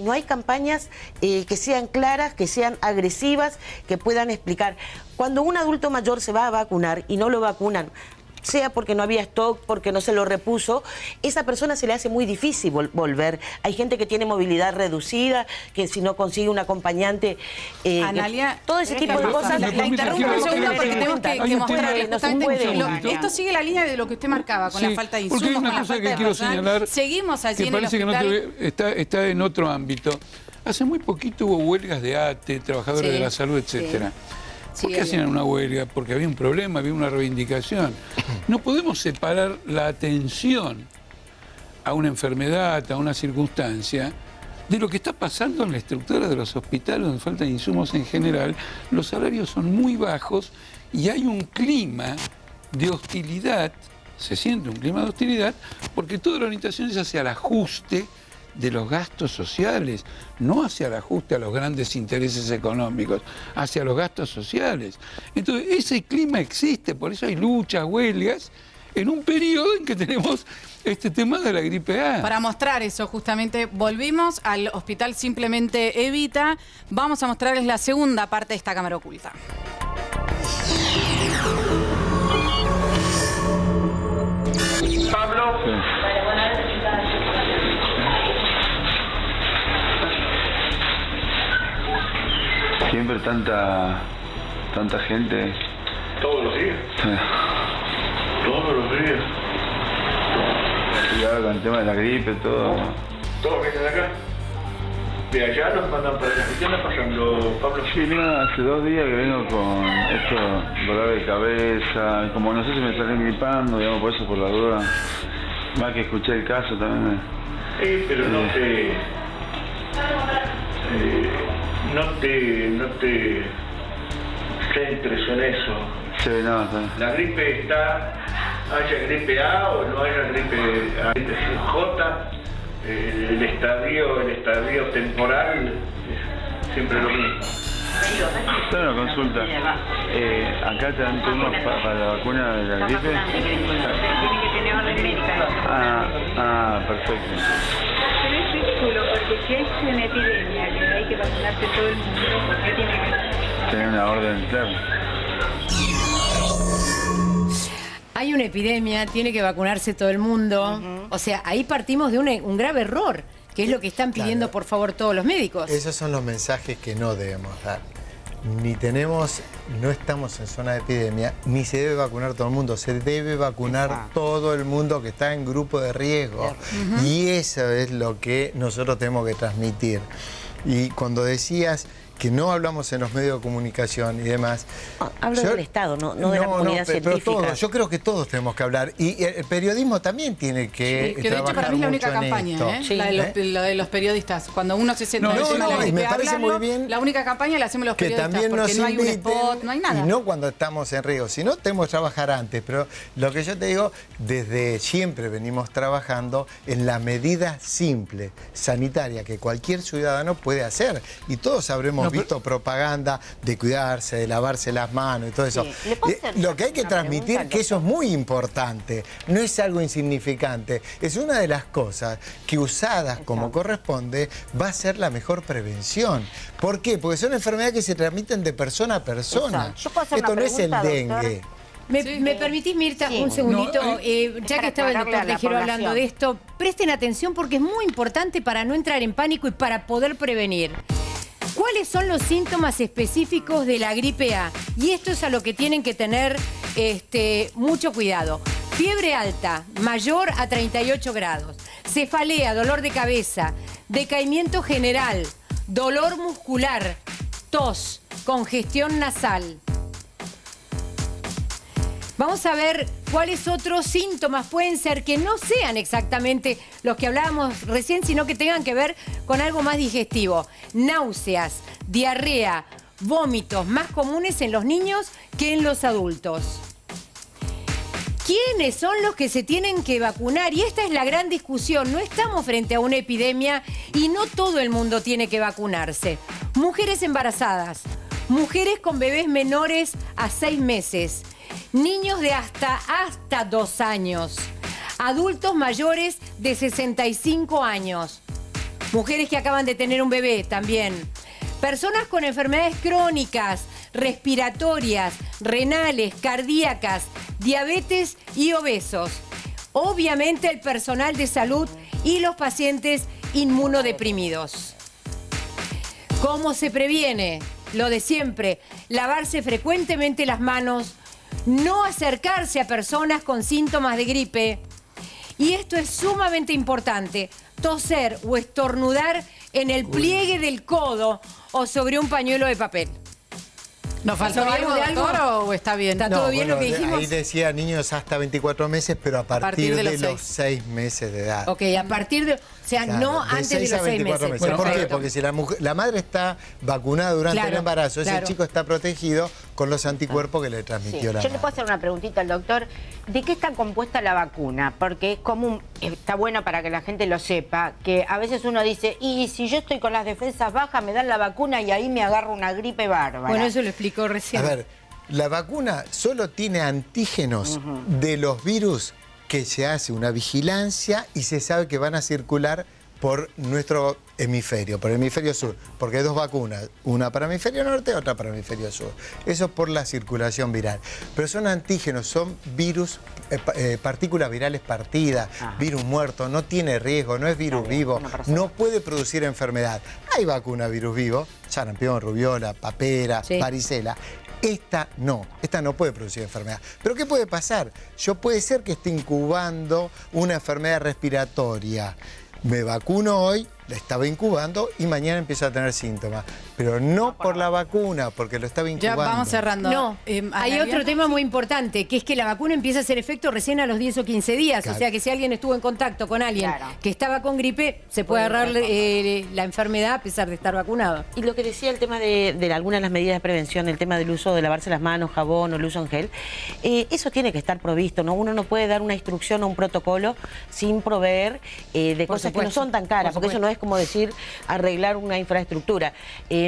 no hay campañas que sean claras, que sean agresivas, que puedan explicar. Cuando un adulto mayor se va a vacunar y no lo vacunan, sea porque no había stock, porque no se lo repuso, esa persona se le hace muy difícil volver. Hay gente que tiene movilidad reducida, que si no consigue un acompañante... Analia, todo ese tipo de cosas... La interrumpo un segundo porque tenemos que mostrarle. Esto sigue la línea de lo que usted marcaba, con la falta de insumos, porque hay una cosa que quiero señalar, seguimos allí en el hospital. Está en otro ámbito. Hace muy poquito hubo huelgas de ATE, trabajadores de la salud, etcétera. ¿Por qué hacían una huelga? Porque había un problema, había una reivindicación. No podemos separar la atención a una enfermedad, a una circunstancia, de lo que está pasando en la estructura de los hospitales, donde faltan insumos en general. Los salarios son muy bajos y hay un clima de hostilidad, se siente un clima de hostilidad, porque toda la orientación es hacia el ajuste de los gastos sociales, no hacia el ajuste a los grandes intereses económicos, hacia los gastos sociales. Entonces, ese clima existe, por eso hay luchas, huelgas, en un periodo en que tenemos este tema de la gripe A. Para mostrar eso, justamente, volvimos al hospital Simplemente Evita. Vamos a mostrarles la segunda parte de esta cámara oculta. Pablo. Siempre tanta gente. Todos los días. Sí. Todos los días. Cuidado con el tema de la gripe, todo. ¿Todos vienen acá? De allá nos mandan para acá. ¿Qué anda pasando, Pablo? Sí, mira, hace 2 días que vengo con esto, dolor de cabeza, como no sé si me estaré gripando, digamos, por eso, por la duda. Más que escuché el caso también. Pero no te centres en eso. Sí, no, está. La gripe está, haya gripe A o no haya gripe A, J, el estadio temporal es siempre lo mismo. Tengo una consulta. Acá te dan turnos para la vacuna de la gripe. Tiene que tener orden médica. Perfecto. Pero es ridículo, porque si hay una epidemia que hay que vacunarse todo el mundo, ¿por qué tiene que Tener una orden, claro. Hay una epidemia, tiene que vacunarse todo el mundo. O sea, ahí partimos de un grave error, que es lo que están pidiendo, por favor, todos los médicos. Esos son los mensajes que no debemos dar. No estamos en zona de epidemia, ni se debe vacunar todo el mundo. Se debe vacunar todo el mundo que está en grupo de riesgo. Y eso es lo que nosotros tenemos que transmitir. Y cuando decías que no hablamos en los medios de comunicación y demás. Hablo del Estado, no de la comunidad científica. Pero todos, yo creo que todos tenemos que hablar. Y el periodismo también tiene que que de hecho para mí es la única campaña, la de los periodistas. Cuando uno se sienta y me parece muy bien la única campaña la hacemos los periodistas, también porque no hay un inviten, spot, no hay nada. Y no cuando estamos en riesgo, si no tenemos que trabajar antes. Pero lo que yo te digo, desde siempre venimos trabajando en la medida simple, sanitaria, que cualquier ciudadano puede hacer. Y todos habremos visto propaganda de cuidarse, de lavarse las manos y todo eso. Lo que hay que transmitir que eso es muy importante, no es algo insignificante, es una de las cosas que usadas como corresponde va a ser la mejor prevención. ¿Por qué? Porque son enfermedades que se transmiten de persona a persona. Esto no es el dengue. ¿Me permitís, Mirta, un segundito? Ya que estaba el doctor Tejero hablando de esto, presten atención porque es muy importante para no entrar en pánico y para poder prevenir. ¿Cuáles son los síntomas específicos de la gripe A? Y esto es a lo que tienen que tener mucho cuidado. Fiebre alta, mayor a 38 grados. Cefalea, dolor de cabeza. Decaimiento general. Dolor muscular. Tos. Congestión nasal. Vamos a ver cuáles otros síntomas pueden ser que no sean exactamente los que hablábamos recién, sino que tengan que ver con algo más digestivo. Náuseas, diarrea, vómitos, más comunes en los niños que en los adultos. ¿Quiénes son los que se tienen que vacunar? Y esta es la gran discusión. No estamos frente a una epidemia y no todo el mundo tiene que vacunarse. Mujeres embarazadas, mujeres con bebés menores a 6 meses, niños de hasta 2 años, adultos mayores de 65 años, mujeres que acaban de tener un bebé también, personas con enfermedades crónicas, respiratorias, renales, cardíacas, diabetes y obesos. Obviamente el personal de salud y los pacientes inmunodeprimidos. ¿Cómo se previene? Lo de siempre, lavarse frecuentemente las manos, no acercarse a personas con síntomas de gripe. Y esto es sumamente importante, toser o estornudar en el pliegue del codo o sobre un pañuelo de papel. ¿Nos faltó algo, doctor, o está bien? ¿Está todo bien lo que dijimos? Ahí decía niños hasta 24 meses, pero a partir de los 6 meses de edad. Ok, a partir de... O sea, no antes de los 6 meses. Bueno, ¿por qué? Porque si la madre está vacunada durante el embarazo, ese chico está protegido con los anticuerpos que le transmitió la madre. Yo le puedo hacer una preguntita al doctor. ¿De qué está compuesta la vacuna? Porque es común, está bueno para que la gente lo sepa, que a veces uno dice, y si yo estoy con las defensas bajas, me dan la vacuna y ahí me agarro una gripe bárbara. Bueno, eso lo explicó recién. A ver, La vacuna solo tiene antígenos de los virus que se hace una vigilancia y se sabe que van a circular por nuestro hemisferio, por el hemisferio sur, porque hay dos vacunas, una para el hemisferio norte y otra para el hemisferio sur. Eso es por la circulación viral. Pero son antígenos, son virus, partículas virales partidas, virus muerto, no tiene riesgo, no es virus vivo, no puede producir enfermedad. Hay vacuna virus vivo, sarampión, rubiola, papera, varicela. Esta no puede producir enfermedad. ¿Pero qué puede pasar? Puede ser que esté incubando una enfermedad respiratoria. Me vacuno hoy, la estaba incubando y mañana empiezo a tener síntomas. Pero no por la vacuna, porque lo estaba incubando. Ya vamos cerrando. No, hay otro tema muy importante, que es que la vacuna empieza a hacer efecto recién a los 10 o 15 días. Claro. O sea que si alguien estuvo en contacto con alguien que estaba con gripe, se puede agarrar la enfermedad a pesar de estar vacunado. Y lo que decía el tema de algunas de las medidas de prevención, el tema del uso de lavarse las manos, jabón o el uso en gel, eso tiene que estar provisto, ¿no? Uno no puede dar una instrucción o un protocolo sin proveer de cosas que no son tan caras, porque eso no es como decir arreglar una infraestructura.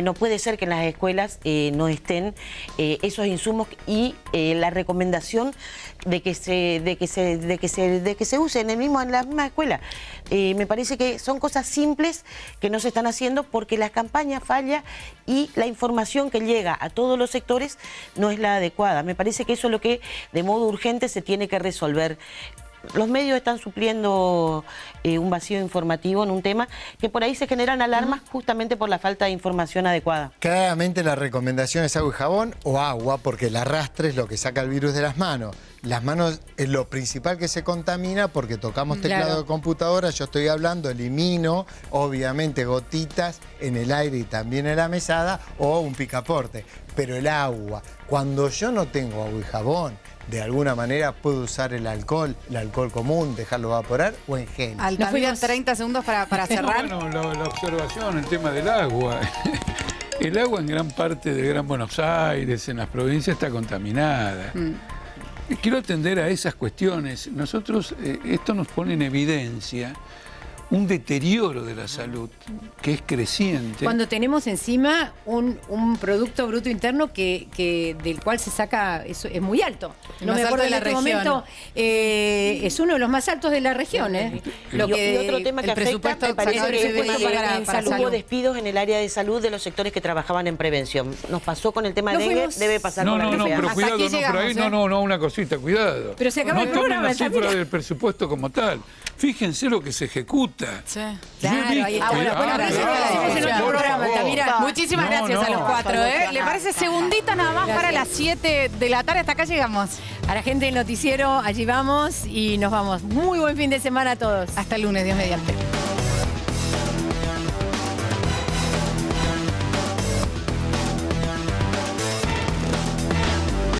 No puede ser que en las escuelas no estén esos insumos y la recomendación de que se use en la misma escuela. Me parece que son cosas simples que no se están haciendo porque la campaña falla y la información que llega a todos los sectores no es la adecuada. Me parece que eso es lo que de modo urgente se tiene que resolver. Los medios están supliendo un vacío informativo en un tema que por ahí se generan alarmas justamente por la falta de información adecuada. Claramente la recomendación es agua y jabón o agua, porque el arrastre es lo que saca el virus de las manos. Las manos es lo principal que se contamina porque tocamos teclado de computadora, yo estoy hablando, elimino obviamente gotitas en el aire y también en la mesada o un picaporte. Pero el agua, cuando yo no tengo agua y jabón, de alguna manera puedo usar el alcohol común, dejarlo evaporar o en gel. Altamira, 30 segundos para cerrar. Bueno, la observación, el tema del agua. El agua en gran parte de Gran Buenos Aires, en las provincias, está contaminada. Quiero atender a esas cuestiones. Nosotros, esto nos pone en evidencia un deterioro de la salud que es creciente. Cuando tenemos encima un Producto Bruto Interno del cual se saca, es muy alto. No me acuerdo en este momento, es uno de los más altos de la región. Y otro tema que afecta, me parece que hubo despidos en el área de salud de los sectores que trabajaban en prevención. Nos pasó con el tema de dengue, debe pasar con la gripe A. Pero cuidado, por ahí una cosita, cuidado. Pero se acabó el programa. No tomen la cifra del presupuesto como tal. Fíjense lo que se ejecuta. Sí. Claro, ahí está. Muchísimas gracias a los cuatro. ¿Le parece segundito nada más para las 7 de la tarde? Hasta acá llegamos. A la gente del noticiero, allí vamos y nos vamos. Muy buen fin de semana a todos. Hasta el lunes, Dios mediante.